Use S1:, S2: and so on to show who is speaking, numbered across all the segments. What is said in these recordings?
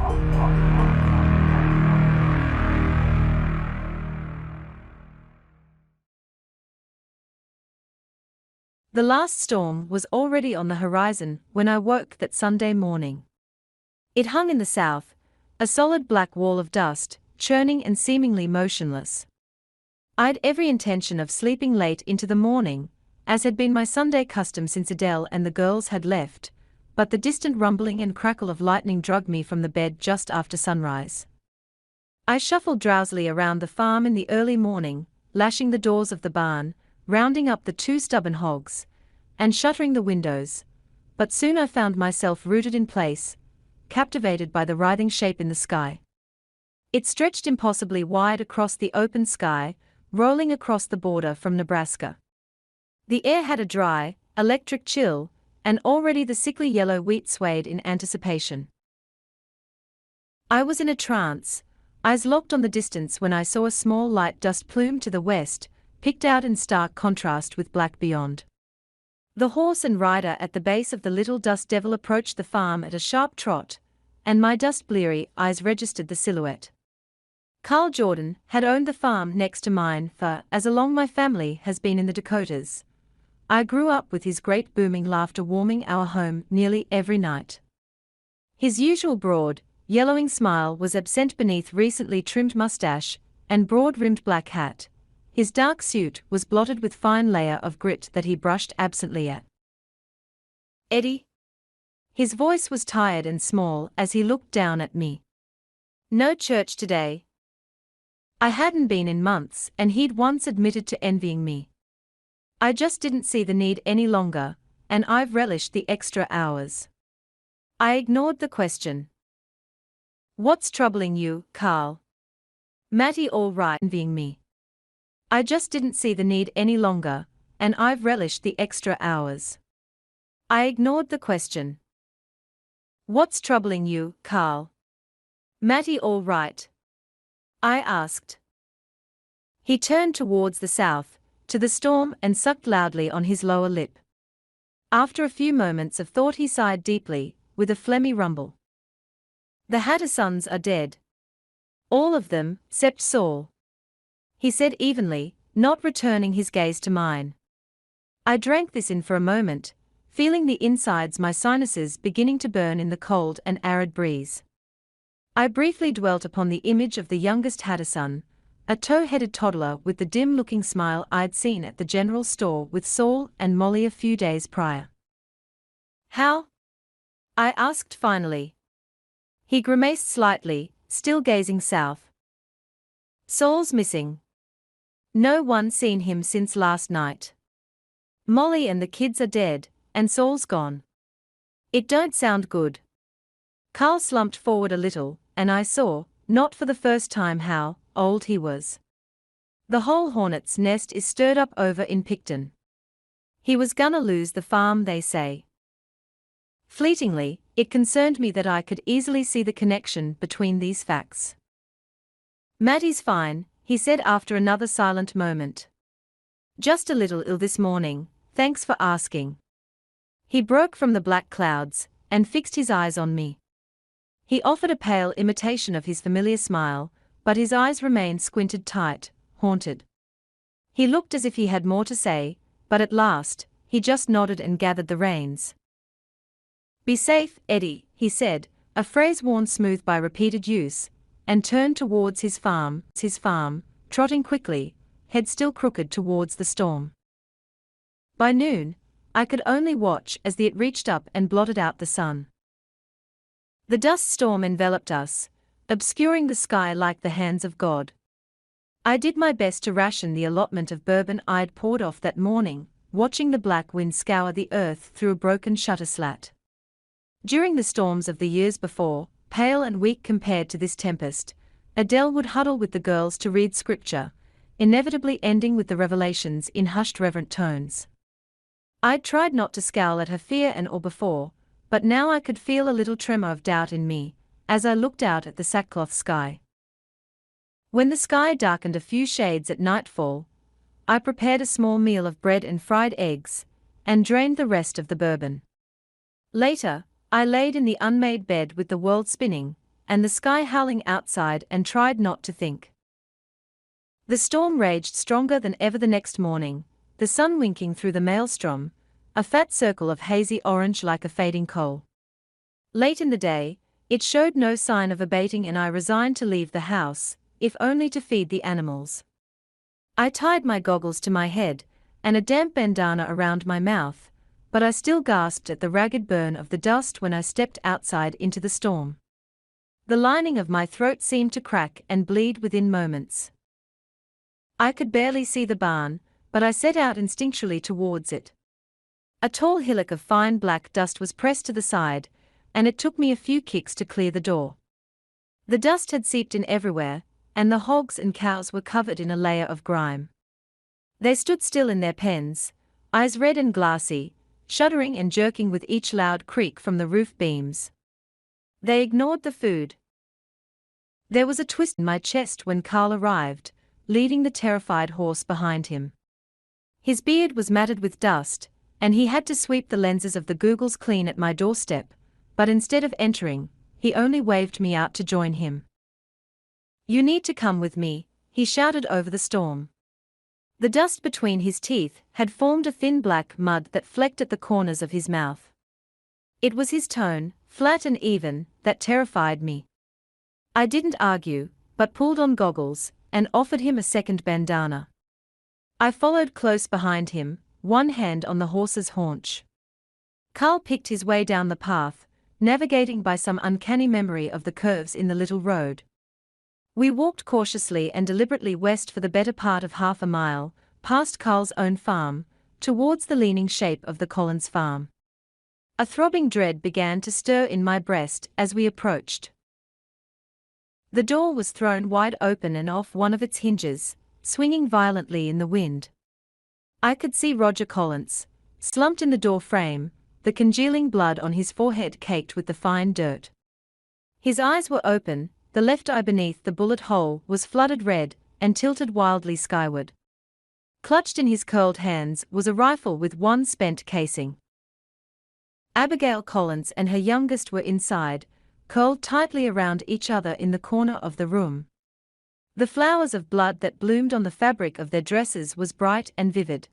S1: The last storm was already on the horizon when I woke that Sunday morning. It hung in the south, a solid black wall of dust, churning and seemingly motionless. I'd every intention of sleeping late into the morning, as had been my Sunday custom since Adele and the girls had left, but the distant rumbling and crackle of lightning dragged me from the bed just after sunrise. I shuffled drowsily around the farm in the early morning, lashing the doors of the barn, rounding up the 2 stubborn hogs, and shuttering the windows, but soon I found myself rooted in place, captivated by the writhing shape in the sky. It stretched impossibly wide across the open sky, rolling across the border from Nebraska. The air had a dry, electric chill, and already the sickly yellow wheat swayed in anticipation. I was in a trance, eyes locked on the distance when I saw a small light dust plume to the west, picked out in stark contrast with black beyond. The horse and rider at the base of the little dust devil approached the farm at a sharp trot, and my dust-bleary eyes registered the silhouette. Carl Jordan had owned the farm next to mine for as long my family has been in the Dakotas. I grew up with his great booming laughter warming our home nearly every night. His usual broad, yellowing smile was absent beneath recently trimmed mustache and broad-rimmed black hat. His dark suit was blotted with fine layer of grit that he brushed absently at. "Eddie?" His voice was tired and small as he looked down at me. "No church today?" I hadn't been in months and he'd once admitted to envying me. I just didn't see the need any longer, and I've relished the extra hours. I ignored the question. "What's troubling you, Carl?" "Matty all right envying me. I just didn't see the need any longer, and I've relished the extra hours." I ignored the question. "What's troubling you, Carl?" "Matty all right?" I asked. He turned towards the south, to the storm, and sucked loudly on his lower lip. After a few moments of thought he sighed deeply, with a phlegmy rumble. "The Hattersons are dead. All of them, 'cept Saul," he said evenly, not returning his gaze to mine. I drank this in for a moment, feeling the insides my sinuses beginning to burn in the cold and arid breeze. I briefly dwelt upon the image of the youngest Hatterson, a tow-headed toddler with the dim-looking smile I'd seen at the general store with Saul and Molly a few days prior. "How?" I asked finally. He grimaced slightly, still gazing south. "Saul's missing. No one seen him since last night. Molly and the kids are dead, and Saul's gone. It don't sound good." Carl slumped forward a little, and I saw, not for the first time, how old he was. "The whole hornet's nest is stirred up over in Picton. He was gonna lose the farm, they say." Fleetingly, it concerned me that I could easily see the connection between these facts. "Matty's fine," he said after another silent moment. "Just a little ill this morning, thanks for asking." He broke from the black clouds, and fixed his eyes on me. He offered a pale imitation of his familiar smile, but his eyes remained squinted tight, haunted. He looked as if he had more to say, but at last, he just nodded and gathered the reins. "Be safe, Eddie," he said, a phrase worn smooth by repeated use, and turned towards his farm, trotting quickly, head still crooked towards the storm. By noon, I could only watch as it reached up and blotted out the sun. The dust storm enveloped us, obscuring the sky like the hands of God. I did my best to ration the allotment of bourbon I'd poured off that morning, watching the black wind scour the earth through a broken shutter slat. During the storms of the years before, pale and weak compared to this tempest, Adele would huddle with the girls to read scripture, inevitably ending with the revelations in hushed reverent tones. I'd tried not to scowl at her fear and awe before, but now I could feel a little tremor of doubt in me, as I looked out at the sackcloth sky. When the sky darkened a few shades at nightfall, I prepared a small meal of bread and fried eggs, and drained the rest of the bourbon. Later, I laid in the unmade bed with the world spinning, and the sky howling outside, and tried not to think. The storm raged stronger than ever the next morning, the sun winking through the maelstrom, a fat circle of hazy orange like a fading coal. Late in the day, it showed no sign of abating, and I resigned to leave the house, if only to feed the animals. I tied my goggles to my head, and a damp bandana around my mouth, but I still gasped at the ragged burn of the dust when I stepped outside into the storm. The lining of my throat seemed to crack and bleed within moments. I could barely see the barn, but I set out instinctually towards it. A tall hillock of fine black dust was pressed to the side, and it took me a few kicks to clear the door. The dust had seeped in everywhere, and the hogs and cows were covered in a layer of grime. They stood still in their pens, eyes red and glassy, shuddering and jerking with each loud creak from the roof beams. They ignored the food. There was a twist in my chest when Carl arrived, leading the terrified horse behind him. His beard was matted with dust, and he had to sweep the lenses of the googles clean at my doorstep, but instead of entering, he only waved me out to join him. "You need to come with me," he shouted over the storm. The dust between his teeth had formed a thin black mud that flecked at the corners of his mouth. It was his tone, flat and even, that terrified me. I didn't argue, but pulled on goggles, and offered him a second bandana. I followed close behind him, one hand on the horse's haunch. Carl picked his way down the path, navigating by some uncanny memory of the curves in the little road. We walked cautiously and deliberately west for the better part of half a mile, past Carl's own farm, towards the leaning shape of the Collins farm. A throbbing dread began to stir in my breast as we approached. The door was thrown wide open and off one of its hinges, swinging violently in the wind. I could see Roger Collins, slumped in the door frame, the congealing blood on his forehead caked with the fine dirt. His eyes were open, the left eye beneath the bullet hole was flooded red, and tilted wildly skyward. Clutched in his curled hands was a rifle with one spent casing. Abigail Collins and her youngest were inside, curled tightly around each other in the corner of the room. The flowers of blood that bloomed on the fabric of their dresses was bright and vivid.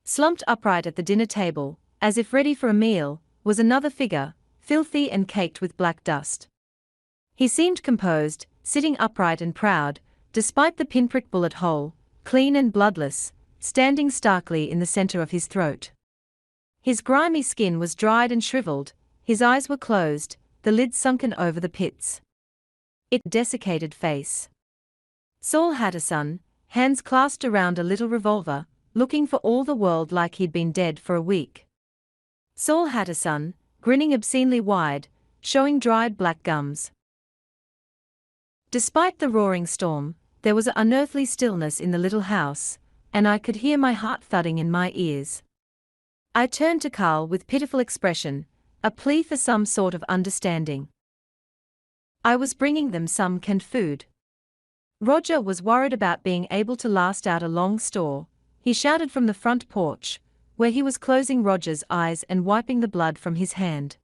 S1: Slumped upright at the dinner table, as if ready for a meal, was another figure, filthy and caked with black dust. He seemed composed, sitting upright and proud, despite the pinprick bullet hole, clean and bloodless, standing starkly in the center of his throat. His grimy skin was dried and shriveled, his eyes were closed, the lids sunken over the pits. It desiccated face. Saul Hatterson, hands clasped around a little revolver, looking for all the world like he'd been dead for a week. Saul Hatterson, grinning obscenely wide, showing dried black gums. Despite the roaring storm, there was an unearthly stillness in the little house, and I could hear my heart thudding in my ears. I turned to Carl with pitiful expression, a plea for some sort of understanding. I was bringing them some canned food. Roger was worried about being able to last out a long store, he shouted from the front porch, where he was closing Roger's eyes and wiping the blood from his hand.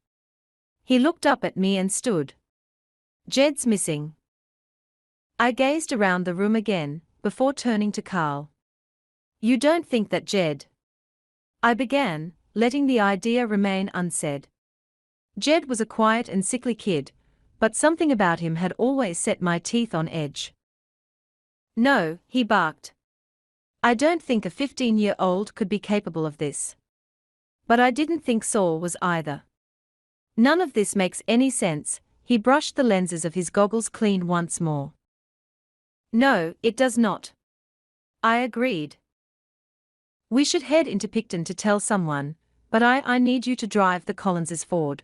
S1: He looked up at me and stood. "Jed's missing." I gazed around the room again, before turning to Carl. "You don't think that Jed—" I began, letting the idea remain unsaid. Jed was a quiet and sickly kid, but something about him had always set my teeth on edge. "No," he barked. "I don't think a 15-year-old could be capable of this." But I didn't think Saul was either. "None of this makes any sense," he brushed the lenses of his goggles clean once more. "No, it does not." I agreed. "We should head into Picton to tell someone, but I need you to drive the Collinses forward.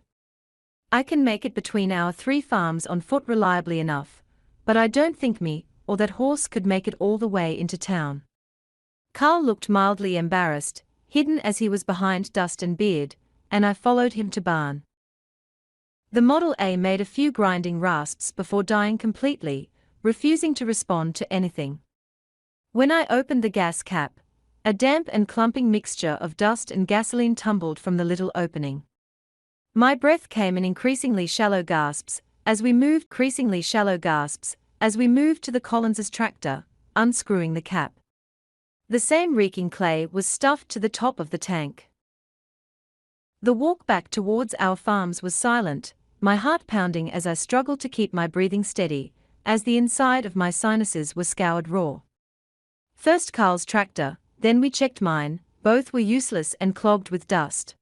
S1: I can make it between our 3 farms on foot reliably enough, but I don't think me or that horse could make it all the way into town." Carl looked mildly embarrassed, hidden as he was behind dust and beard, and I followed him to barn. The Model A made a few grinding rasps before dying completely, refusing to respond to anything. When I opened the gas cap, a damp and clumping mixture of dust and gasoline tumbled from the little opening. My breath came in increasingly shallow gasps, as we moved, increasingly shallow gasps, as we moved to the Collins's tractor, unscrewing the cap. The same reeking clay was stuffed to the top of the tank. The walk back towards our farms was silent, my heart pounding as I struggled to keep my breathing steady, as the inside of my sinuses was scoured raw. First Carl's tractor, then we checked mine, both were useless and clogged with dust.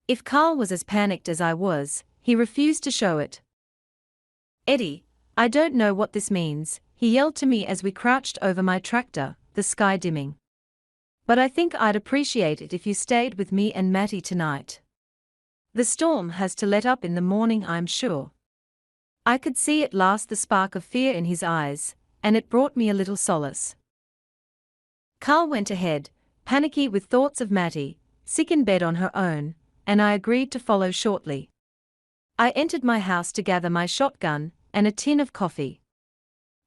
S1: If Carl was as panicked as I was, he refused to show it. "Eddie, I don't know what this means," he yelled to me as we crouched over my tractor, the sky dimming. "But I think I'd appreciate it if you stayed with me and Matty tonight. The storm has to let up in the morning, I'm sure." I could see at last the spark of fear in his eyes, and it brought me a little solace. Carl went ahead, panicky with thoughts of Matty, sick in bed on her own, and I agreed to follow shortly. I entered my house to gather my shotgun and a tin of coffee.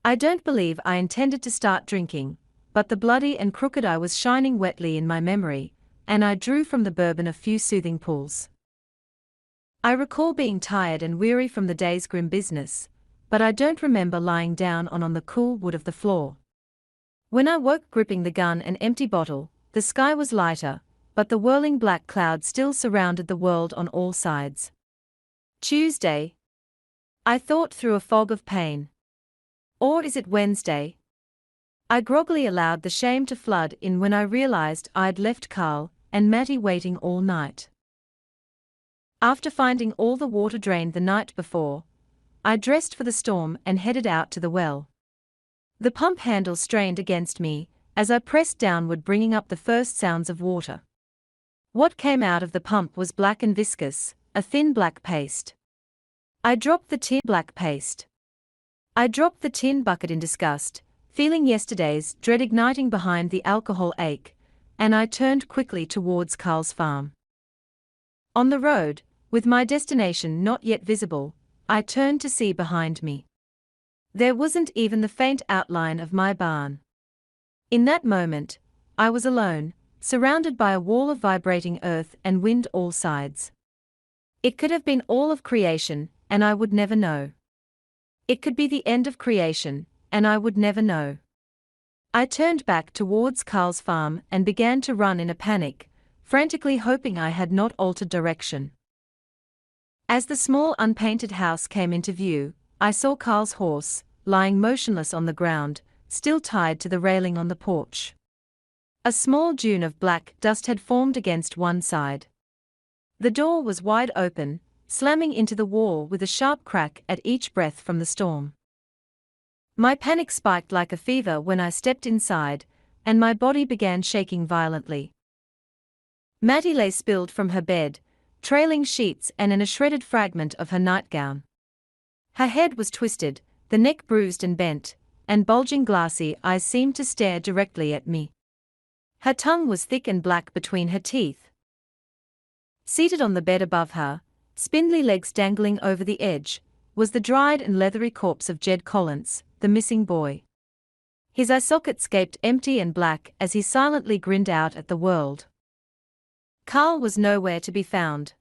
S1: I don't believe I intended to start drinking, but the bloody and crooked eye was shining wetly in my memory, and I drew from the bourbon a few soothing pulls. I recall being tired and weary from the day's grim business, but I don't remember lying down on the cool wood of the floor. When I woke gripping the gun and empty bottle, the sky was lighter, but the whirling black cloud still surrounded the world on all sides. Tuesday? I thought through a fog of pain. Or is it Wednesday? I groggily allowed the shame to flood in when I realized I'd left Carl and Matty waiting all night. After finding all the water drained the night before, I dressed for the storm and headed out to the well. The pump handle strained against me as I pressed downward, bringing up the first sounds of water. What came out of the pump was black and viscous, a thin black paste. I dropped the tin bucket in disgust, feeling yesterday's dread igniting behind the alcohol ache, and I turned quickly towards Carl's farm. On the road, with my destination not yet visible, I turned to see behind me. There wasn't even the faint outline of my barn. In that moment, I was alone, surrounded by a wall of vibrating earth and wind all sides. It could have been all of creation, and I would never know. It could be the end of creation, and I would never know. I turned back towards Carl's farm and began to run in a panic, frantically hoping I had not altered direction. As the small unpainted house came into view, I saw Carl's horse, lying motionless on the ground, still tied to the railing on the porch. A small dune of black dust had formed against one side. The door was wide open, slamming into the wall with a sharp crack at each breath from the storm. My panic spiked like a fever when I stepped inside, and my body began shaking violently. Matty lay spilled from her bed, trailing sheets and in a shredded fragment of her nightgown. Her head was twisted, the neck bruised and bent, and bulging glassy eyes seemed to stare directly at me. Her tongue was thick and black between her teeth. Seated on the bed above her, spindly legs dangling over the edge, was the dried and leathery corpse of Jed Collins, the missing boy. His eye sockets gaped empty and black as he silently grinned out at the world. Carl was nowhere to be found.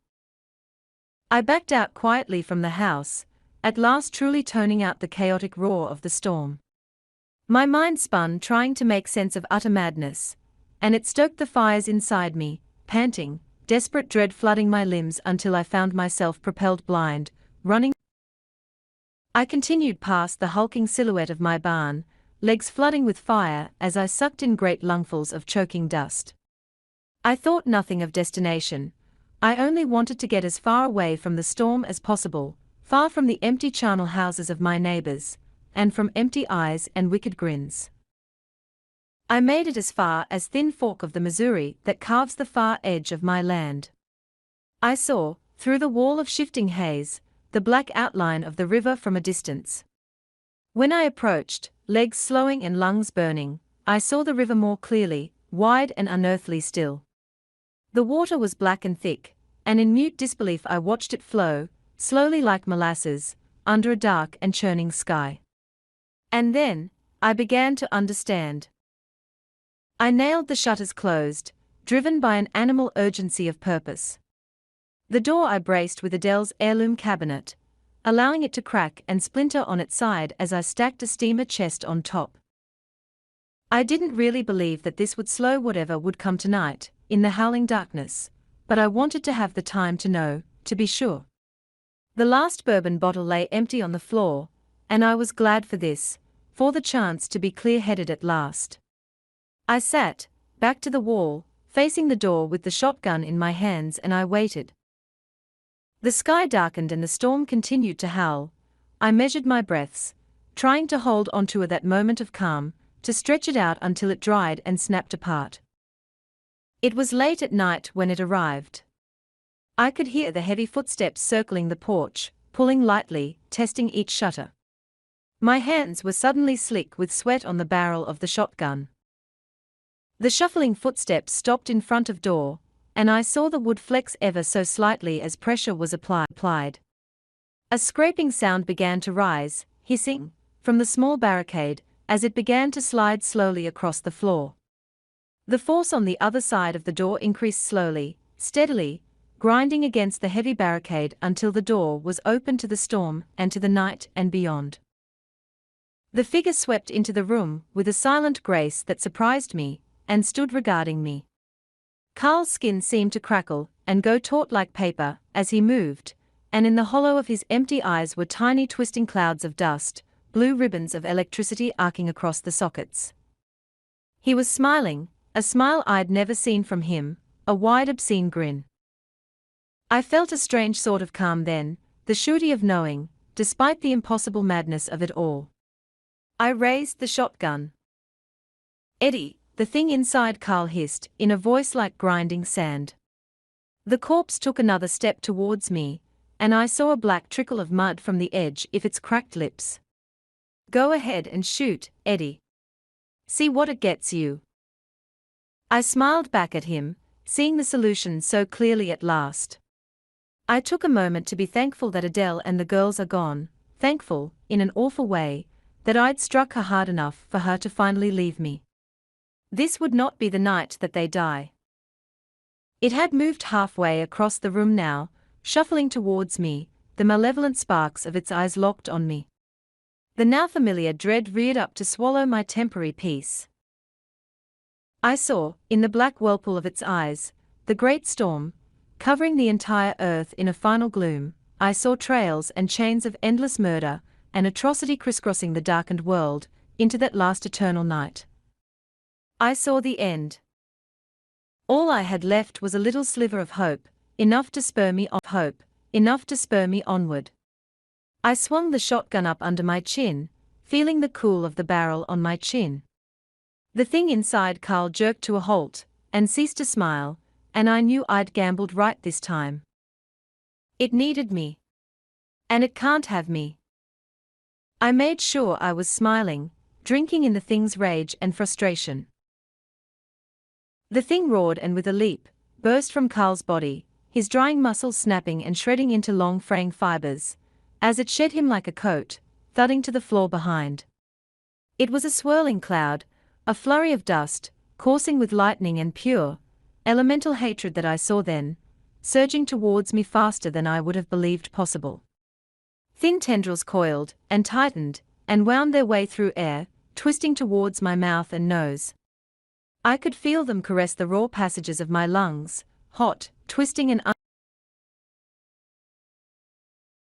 S1: I backed out quietly from the house, at last truly toning out the chaotic roar of the storm. My mind spun trying to make sense of utter madness, and it stoked the fires inside me, panting, desperate dread flooding my limbs until I found myself propelled blind, running. I continued past the hulking silhouette of my barn, legs flooding with fire as I sucked in great lungfuls of choking dust. I thought nothing of destination. I only wanted to get as far away from the storm as possible, far from the empty charnel houses of my neighbors, and from empty eyes and wicked grins. I made it as far as Thin Fork of the Missouri that carves the far edge of my land. I saw, through the wall of shifting haze, the black outline of the river from a distance. When I approached, legs slowing and lungs burning, I saw the river more clearly, wide and unearthly still. The water was black and thick, and in mute disbelief I watched it flow, slowly like molasses, under a dark and churning sky. And then, I began to understand. I nailed the shutters closed, driven by an animal urgency of purpose. The door I braced with Adele's heirloom cabinet, allowing it to crack and splinter on its side as I stacked a steamer chest on top. I didn't really believe that this would slow whatever would come tonight, in the howling darkness, but I wanted to have the time to know, to be sure. The last bourbon bottle lay empty on the floor, and I was glad for this, for the chance to be clear-headed at last. I sat, back to the wall, facing the door with the shotgun in my hands, and I waited. The sky darkened and the storm continued to howl. I measured my breaths, trying to hold onto that moment of calm, to stretch it out until it dried and snapped apart. It was late at night when it arrived. I could hear the heavy footsteps circling the porch, pulling lightly, testing each shutter. My hands were suddenly slick with sweat on the barrel of the shotgun. The shuffling footsteps stopped in front of door, and I saw the wood flex ever so slightly as pressure was applied. A scraping sound began to rise, hissing, from the small barricade, as it began to slide slowly across the floor. The force on the other side of the door increased slowly, steadily, grinding against the heavy barricade until the door was open to the storm and to the night and beyond. The figure swept into the room with a silent grace that surprised me, and stood regarding me. Carl's skin seemed to crackle and go taut like paper as he moved, and in the hollow of his empty eyes were tiny twisting clouds of dust, blue ribbons of electricity arcing across the sockets. He was smiling, a smile I'd never seen from him, a wide obscene grin. I felt a strange sort of calm then, the surety of knowing, despite the impossible madness of it all. I raised the shotgun. "Eddie," the thing inside, Carl hissed, in a voice like grinding sand. The corpse took another step towards me, and I saw a black trickle of mud from the edge of its cracked lips. "Go ahead and shoot, Eddie. See what it gets you." I smiled back at him, seeing the solution so clearly at last. I took a moment to be thankful that Adele and the girls are gone, thankful, in an awful way, that I'd struck her hard enough for her to finally leave me. This would not be the night that they die. It had moved halfway across the room now, shuffling towards me, the malevolent sparks of its eyes locked on me. The now familiar dread reared up to swallow my temporary peace. I saw, in the black whirlpool of its eyes, the great storm, covering the entire earth in a final gloom. I saw trails and chains of endless murder and atrocity crisscrossing the darkened world, into that last eternal night. I saw the end. All I had left was a little sliver of hope, enough to spur me onward. I swung the shotgun up under my chin, feeling the cool of the barrel on my chin. The thing inside Carl jerked to a halt, and ceased to smile, and I knew I'd gambled right this time. It needed me. And it can't have me. I made sure I was smiling, drinking in the thing's rage and frustration. The thing roared and with a leap, burst from Carl's body, his drying muscles snapping and shredding into long fraying fibers, as it shed him like a coat, thudding to the floor behind. It was a swirling cloud, a flurry of dust, coursing with lightning and pure, elemental hatred that I saw then, surging towards me faster than I would have believed possible. Thin tendrils coiled, and tightened, and wound their way through air, twisting towards my mouth and nose. I could feel them caress the raw passages of my lungs, hot, twisting and